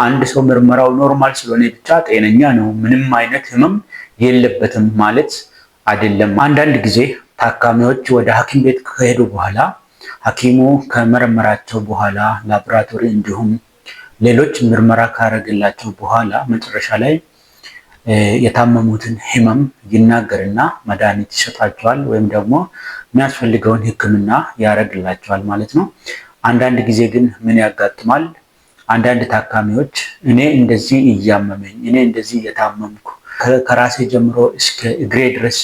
አንድ ሰው ምርመራው ኖርማል ስለሆነ ብቻ ጤነኛ ነው፣ ምንም አይነት ህመም የለበትም ማለት አይደለም። አንዳንድ ጊዜ ታካሚዎች ወደ ሐኪም ቤት ከሄዱ በኋላ ሐኪሙ ከመረመራቸው በኋላ ላቦራቶሪ እንዲሁም ሌሎች ምርመራ ካረገላቸው በኋላ መጨረሻ ላይ የታመሙትን ህመም ይናገርና መድኃኒት ይሰጣቸዋል ወይም ደግሞ የሚያስፈልገውን ሕክምና ያደርግላቸዋል ማለት ነው። አንዳንድ ጊዜ ግን ምን ያጋጥማል? አንዳንድ ታካሚዎች እኔ እንደዚህ እያመመኝ፣ እኔ እንደዚህ እየታመምኩ ከራሴ ጀምሮ እስከ እግሬ ድረስ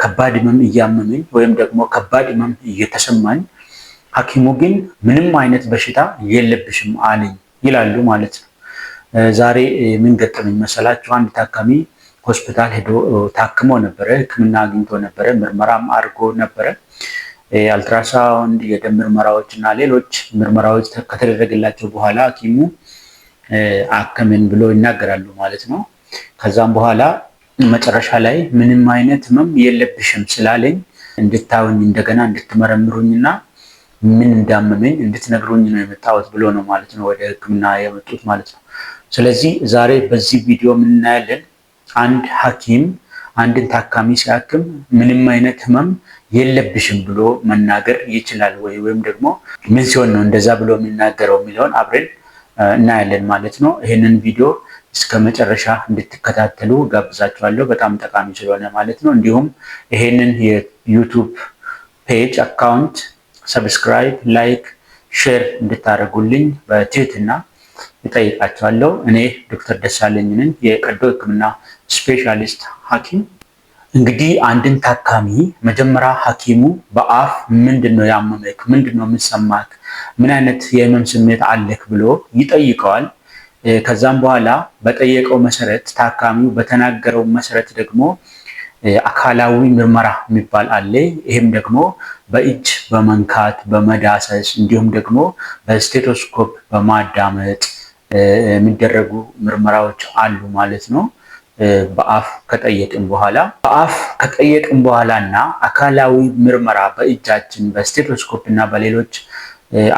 ከባድ ህመም እያመመኝ ወይም ደግሞ ከባድ ህመም እየተሰማኝ ሐኪሙ ግን ምንም አይነት በሽታ የለብሽም አለኝ ይላሉ ማለት ነው። ዛሬ ምን ገጠመኝ መሰላችሁ? አንድ ታካሚ ሆስፒታል ሄዶ ታክሞ ነበረ፣ ሕክምና አግኝቶ ነበረ፣ ምርመራም አድርጎ ነበረ። አልትራሳውንድ፣ የደም ምርመራዎች እና ሌሎች ምርመራዎች ከተደረገላቸው በኋላ ሐኪሙ አከምን ብሎ ይናገራሉ ማለት ነው። ከዛም በኋላ መጨረሻ ላይ ምንም አይነት ህመም የለብሽም ስላለኝ እንድታዩኝ እንደገና እንድትመረምሩኝና ምን እንዳመመኝ እንድትነግሩኝ ነው የመጣሁት ብሎ ነው ማለት ነው ወደ ሕክምና የመጡት ማለት ነው። ስለዚህ ዛሬ በዚህ ቪዲዮ ምን እናያለን? አንድ ሐኪም አንድን ታካሚ ሲያክም ምንም አይነት ህመም የለብሽም ብሎ መናገር ይችላል ወይ? ወይም ደግሞ ምን ሲሆን ነው እንደዛ ብሎ የሚናገረው የሚለውን አብረን እናያለን ማለት ነው። ይህንን ቪዲዮ እስከ መጨረሻ እንድትከታተሉ ጋብዛችኋለሁ፣ በጣም ጠቃሚ ስለሆነ ማለት ነው። እንዲሁም ይሄንን የዩቲዩብ ፔጅ አካውንት ሰብስክራይብ፣ ላይክ፣ ሼር እንድታደርጉልኝ በትህትና እጠይቃችኋለሁ። እኔ ዶክተር ደሳለኝ ነኝ፣ የቀዶ ህክምና ስፔሻሊስት ሐኪም። እንግዲህ አንድን ታካሚ መጀመሪያ ሐኪሙ በአፍ ምንድነው ያመመክ፣ ምንድነው የሚሰማክ፣ ምን አይነት የህመም ስሜት አለክ ብሎ ይጠይቀዋል። ከዛም በኋላ በጠየቀው መሰረት ታካሚው በተናገረው መሰረት ደግሞ አካላዊ ምርመራ የሚባል አለ። ይህም ደግሞ በእጅ በመንካት በመዳሰስ እንዲሁም ደግሞ በስቴቶስኮፕ በማዳመጥ የሚደረጉ ምርመራዎች አሉ ማለት ነው። በአፍ ከጠየቅን በኋላ እና አካላዊ ምርመራ በእጃችን በስቴቶስኮፕ እና በሌሎች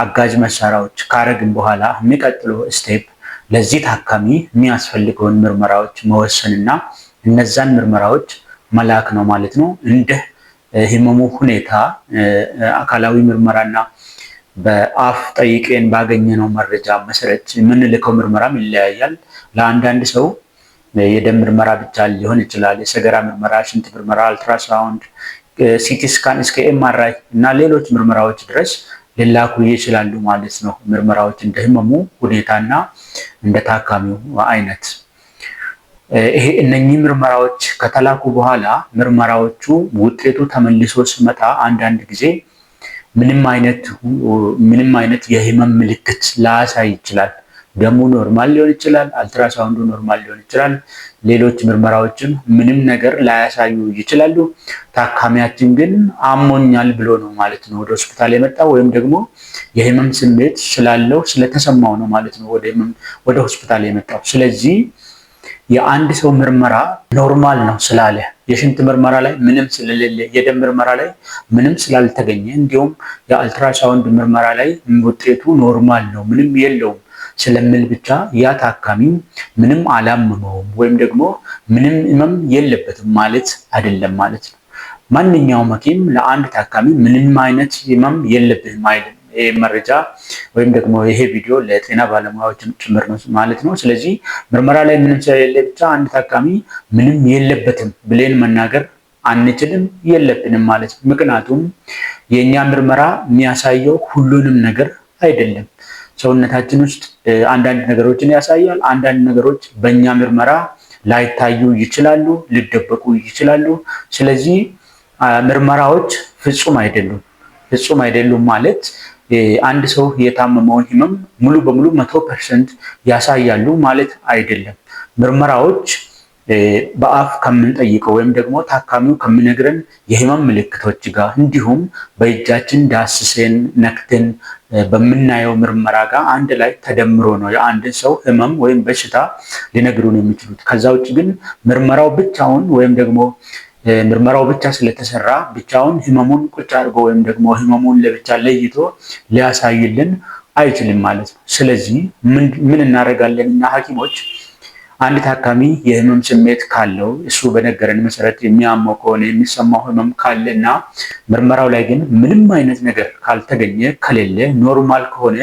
አጋዥ መሳሪያዎች ካረግን በኋላ የሚቀጥለው ስቴፕ ለዚህ ታካሚ የሚያስፈልገውን ምርመራዎች መወሰንና እነዛን ምርመራዎች መላክ ነው ማለት ነው። እንደ ህመሙ ሁኔታ አካላዊ ምርመራና በአፍ ጠይቄን ባገኘነው መረጃ መሰረት የምንልከው ምርመራም ይለያያል። ለአንዳንድ ሰው የደም ምርመራ ብቻ ሊሆን ይችላል። የሰገራ ምርመራ፣ ሽንት ምርመራ፣ አልትራሳውንድ፣ ሲቲ ስካን እስከ ኤምአርአይ እና ሌሎች ምርመራዎች ድረስ ሊላኩ ይችላሉ ማለት ነው። ምርመራዎች እንደ ህመሙ ሁኔታና እንደ ታካሚው አይነት። እነኚህ ምርመራዎች ከተላኩ በኋላ ምርመራዎቹ ውጤቱ ተመልሶ ሲመጣ አንዳንድ ጊዜ ምንም አይነት የህመም ምልክት ላያሳይ ይችላል። ደሙ ኖርማል ሊሆን ይችላል፣ አልትራሳውንዱ ኖርማል ሊሆን ይችላል። ሌሎች ምርመራዎችም ምንም ነገር ላያሳዩ ይችላሉ። ታካሚያችን ግን አሞኛል ብሎ ነው ማለት ነው ወደ ሆስፒታል የመጣው፣ ወይም ደግሞ የህመም ስሜት ስላለው ስለተሰማው ነው ማለት ነው ወደ ሆስፒታል የመጣው። ስለዚህ የአንድ ሰው ምርመራ ኖርማል ነው ስላለ፣ የሽንት ምርመራ ላይ ምንም ስለሌለ፣ የደም ምርመራ ላይ ምንም ስላልተገኘ፣ እንዲሁም የአልትራሳውንድ ምርመራ ላይ ውጤቱ ኖርማል ነው ምንም የለውም ስለምል ብቻ ያ ታካሚ ምንም አላመመውም ወይም ደግሞ ምንም ህመም የለበትም ማለት አይደለም ማለት ነው። ማንኛውም ሐኪም ለአንድ ታካሚ ምንም አይነት ህመም የለብህም አይልም። ይሄ መረጃ ወይም ደግሞ ይሄ ቪዲዮ ለጤና ባለሙያዎችም ጭምር ነው ማለት ነው። ስለዚህ ምርመራ ላይ ምንም ስለሌለ ብቻ አንድ ታካሚ ምንም የለበትም ብለን መናገር አንችልም፣ የለብንም ማለት ነው። ምክንያቱም የኛ ምርመራ የሚያሳየው ሁሉንም ነገር አይደለም። ሰውነታችን ውስጥ አንዳንድ ነገሮችን ያሳያል። አንዳንድ ነገሮች በእኛ ምርመራ ላይታዩ ይችላሉ፣ ሊደበቁ ይችላሉ። ስለዚህ ምርመራዎች ፍጹም አይደሉም ማለት አንድ ሰው የታመመውን ህመም ሙሉ በሙሉ 100% ያሳያሉ ማለት አይደለም። ምርመራዎች በአፍ ከምንጠይቀው ወይም ደግሞ ታካሚው ከሚነግረን የህመም ምልክቶች ጋር እንዲሁም በእጃችን ዳስሰን ነክተን በምናየው ምርመራ ጋር አንድ ላይ ተደምሮ ነው የአንድን ሰው ህመም ወይም በሽታ ሊነግሩን የሚችሉት። ከዛ ውጭ ግን ምርመራው ብቻውን ወይም ደግሞ ምርመራው ብቻ ስለተሰራ ብቻውን ህመሙን ቁጭ አድርጎ ወይም ደግሞ ህመሙን ለብቻ ለይቶ ሊያሳይልን አይችልም ማለት ነው። ስለዚህ ምን እናደርጋለን እኛ ሐኪሞች አንድ ታካሚ የህመም ስሜት ካለው እሱ በነገረን መሰረት የሚያመው ከሆነ የሚሰማው ህመም ካለና ምርመራው ላይ ግን ምንም አይነት ነገር ካልተገኘ ከሌለ ኖርማል ከሆነ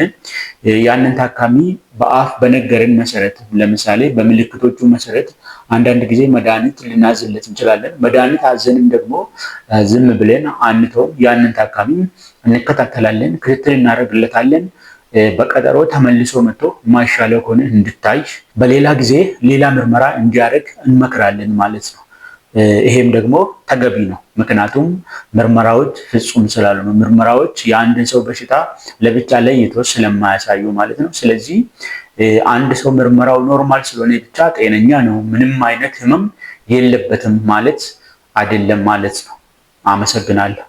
ያንን ታካሚ በአፍ በነገረን መሰረት ለምሳሌ በምልክቶቹ መሰረት አንዳንድ ጊዜ መድኃኒት ልናዝለት እንችላለን። መድኃኒት አዘንም ደግሞ ዝም ብለን አንተውም። ያንን ታካሚ እንከታተላለን፣ ክትትል እናደርግለታለን። በቀጠሮ ተመልሶ መጥቶ ማይሻለው ከሆነ እንድታይ በሌላ ጊዜ ሌላ ምርመራ እንዲያደርግ እንመክራለን ማለት ነው። ይሄም ደግሞ ተገቢ ነው። ምክንያቱም ምርመራዎች ፍጹም ስላልሆኑ ምርመራዎች የአንድን ሰው በሽታ ለብቻ ለይቶ ስለማያሳዩ ማለት ነው። ስለዚህ አንድ ሰው ምርመራው ኖርማል ስለሆነ ብቻ ጤነኛ ነው፣ ምንም አይነት ህመም የለበትም ማለት አይደለም ማለት ነው። አመሰግናለሁ።